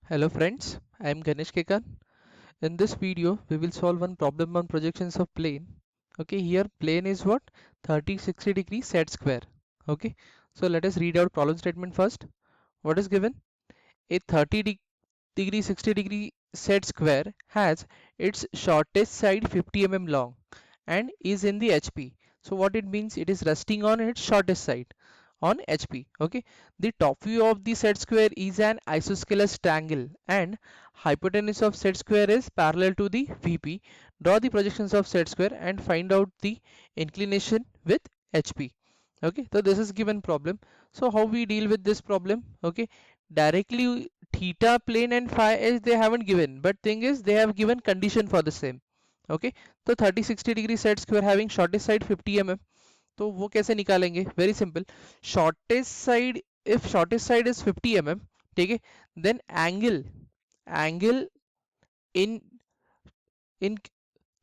Hello friends, I am Ganesh Kekan. In this video, we will solve one problem on projections of plane. Okay, here plane is what? 30, 60 degree set square. Okay, so let us read out problem statement first. What is given? A 30 degree 60 degree set square has its shortest side 50 mm long and is in the HP. So what it means? It is resting on its shortest side on HP. Okay, the top view of the set square is an isosceles triangle and hypotenuse of set square is parallel to the VP. Draw the projections of set square and find out the inclination with HP. Okay, so this is given problem. So how we deal with this problem? Okay, directly theta plane and phi s they haven't given, but thing is they have given condition for the same. Okay, so 30-60 degree set square having shortest side 50 mm. तो वो कैसे निकालेंगे? Very simple. Shortest side, if shortest side is 50 mm, ठीक है, then angle in in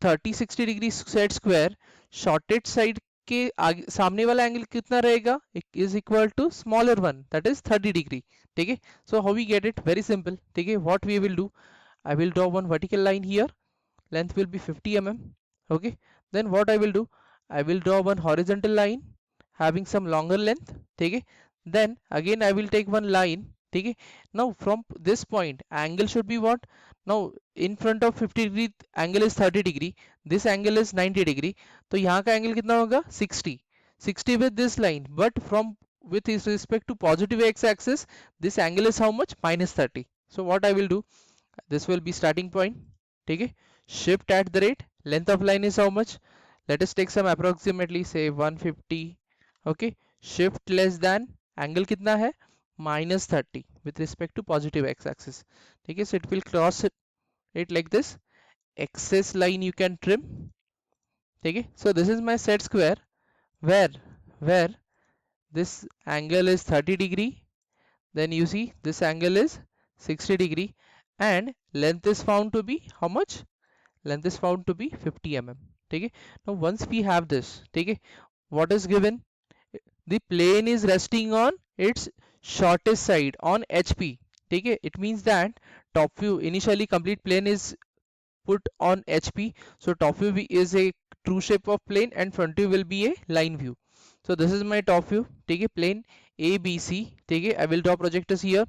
30-60 degree set square shorted side के आगे सामने वाला एंगल कितना रहेगा? Is equal to smaller one, that is 30 degree. ठीक है, so how we get it? Very simple. ठीक है, what we will do, I will draw one vertical line here, length will be 50 mm. Okay, then what I will do, I will draw one horizontal line having some longer length. Okay, then again I will take one line. Okay, now from this point angle should be what? Now in front of 50 degree angle is 30 degree, this angle is 90 degree, तो यहाँ का angle कितना होगा? 60 with this line, but from with respect to positive x-axis this angle is how much? Minus 30. So what I will do, this will be starting point. ठीक है, shift at the rate, length of line is how much? Let us take some approximately say 150. Okay, shift less than angle कितना है? Minus 30 with respect to positive x-axis. ठीक है, so it will cross it like this. Excess line you can trim. ठीक है, so this is my set square where this angle is 30 degree, then you see this angle is 60 degree, and length is found to be how much? Length is found to be 50 mm. ठीक है, now once we have this, ठीक है, what is given? The plane is resting on its shortest side on HP. ठीक है, it means that top view initially complete plane is put on HP, so top view is a true shape of plane and front view will be a line view. So this is my top view. ठीक है, plane ABC. ठीक है, I will draw projectors here.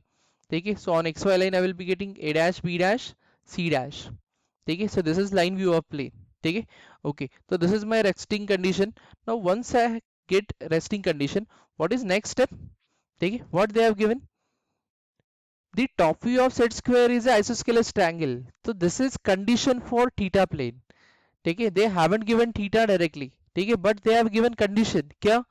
ठीक है, so on XY line I will be getting A dash, B dash, C dash. ठीक है, so this is line view of plane. ठीक है, okay, so this is my resting condition. Now once I get resting condition, what is next step? ठीक है, what they have given? The top view of set square is an isosceles triangle. So this is condition for theta plane. ठीक है, they haven't given theta directly. ठीक है, but they have given condition. क्या?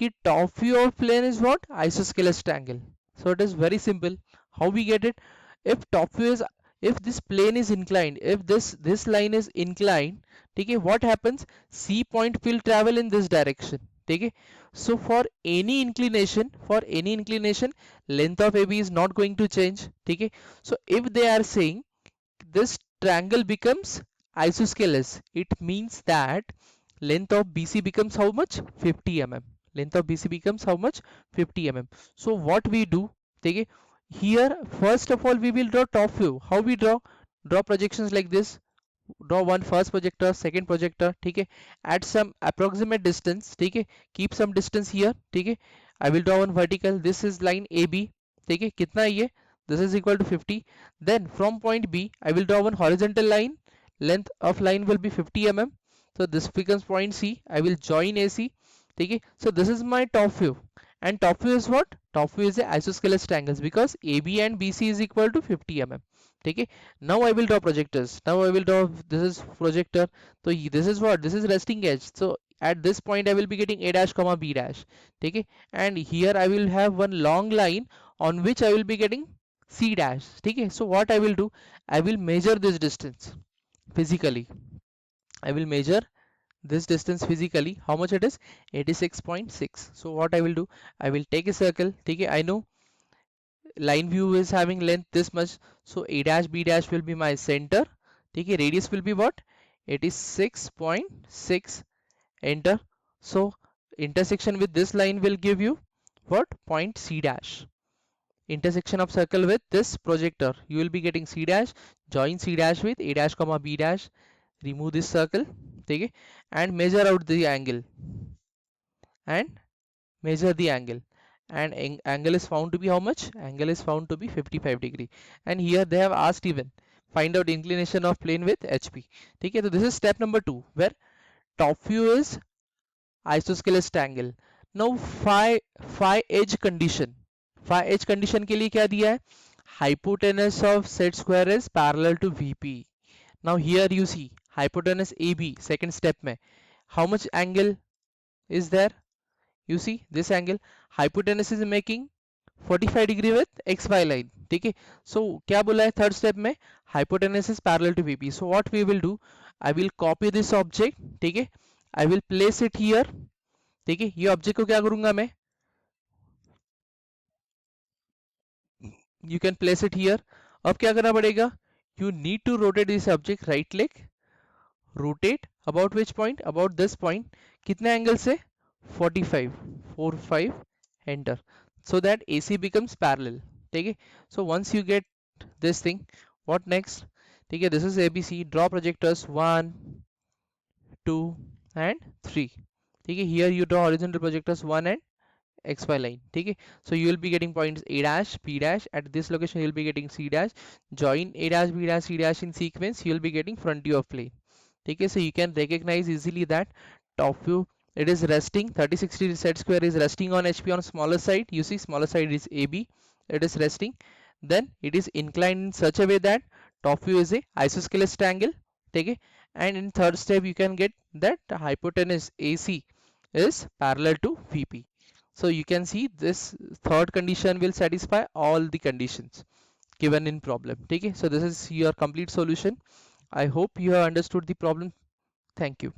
कि top view of plane is what? Isosceles triangle. So it is very simple. How we get it? If top view is, if this plane is inclined, if this line is inclined, ठीक है, what happens? C point will travel in this direction. ठीक है, so for any inclination, length of AB is not going to change. ठीक है, so if they are saying this triangle becomes isosceles, it means that length of BC becomes how much? 50 mm. Length of BC becomes how much? 50 mm. So what we do, okay, here first of all we will draw top view. How we draw? Draw projections like this. Draw one first projector, second projector, ठीक है, at some approximate distance, ठीक है, keep some distance here, ठीक है, I will draw one vertical, this is line AB, ठीक है, कितना है ये? This is equal to 50. Then from point B I will draw one horizontal line, length of line will be 50 mm, so this becomes point C. I will join AC. ठीक है, so this is my top view, and top view is what? Top view is a isosceles triangles because AB and BC is equal to 50 mm. ठीक है, now I will draw projectors. Now I will draw, this is projector, so this is what? This is resting edge, so at this point I will be getting A dash comma B dash. ठीक है, and here I will have one long line on which I will be getting C dash. ठीक है, so what I will do, I will measure this distance physically. I will measure this distance physically. How much it is? 86.6. So what I will do, I will take a circle. ठीक है, I know line view is having length this much, so A dash B dash will be my center. ठीक है, radius will be what? 86.6. Enter. So intersection with this line will give you what? Point C dash. intersection of circle with this projector, you will be getting C dash, join C dash with A dash comma B dash, remove this circle, okay, and measure out the angle, and measure the angle, and angle is found to be how much? Angle is found to be 55 degree. And here they have asked even find out inclination of plane with HP. Okay, so this is step number 2, where top view is isosceles angle. Now phi edge condition, phi edge condition के लिए क्या दिया है? Hypotenuse of set square is parallel to VP. Now here you see hypotenuse AB, second step में how much angle is there? You see this angle, hypotenuse is making 45 degree with XY line. ठीक है, so क्या बोला है third step में? Hypotenuse is parallel to VP. So what we will do, I will copy this object, ठीक है, I will place it here, ठीक है, ये ऑब्जेक्ट को क्या करूंगा मैं? You can place it here. अब क्या करना पड़ेगा? You need to rotate this object, right leg, rotate about which point? About this point. कितने एंगल से? 45, 45, enter, so that AC becomes parallel. ठीक है, so once you get this thing, what next? ठीक है, this is ABC. Draw projectors 1, 2 and 3. ठीक है, here you draw horizontal projectors 1 and XY line. ठीक है, so you will be getting points A dash, B dash. At this location you will be getting C dash. Join A dash, B dash, C dash in sequence. You will be getting front view of plane. ठीक है, so you can recognize easily that top view, it is resting 30-60 set square is resting on HP on smaller side. You see smaller side is AB, it is resting, then it is inclined in such a way that top view is a isosceles triangle. ठीक है, and in third step you can get that hypotenuse AC is parallel to VP. So you can see this third condition will satisfy all the conditions given in problem. ठीक है, so this is your complete solution. I hope you have understood the problem. Thank you.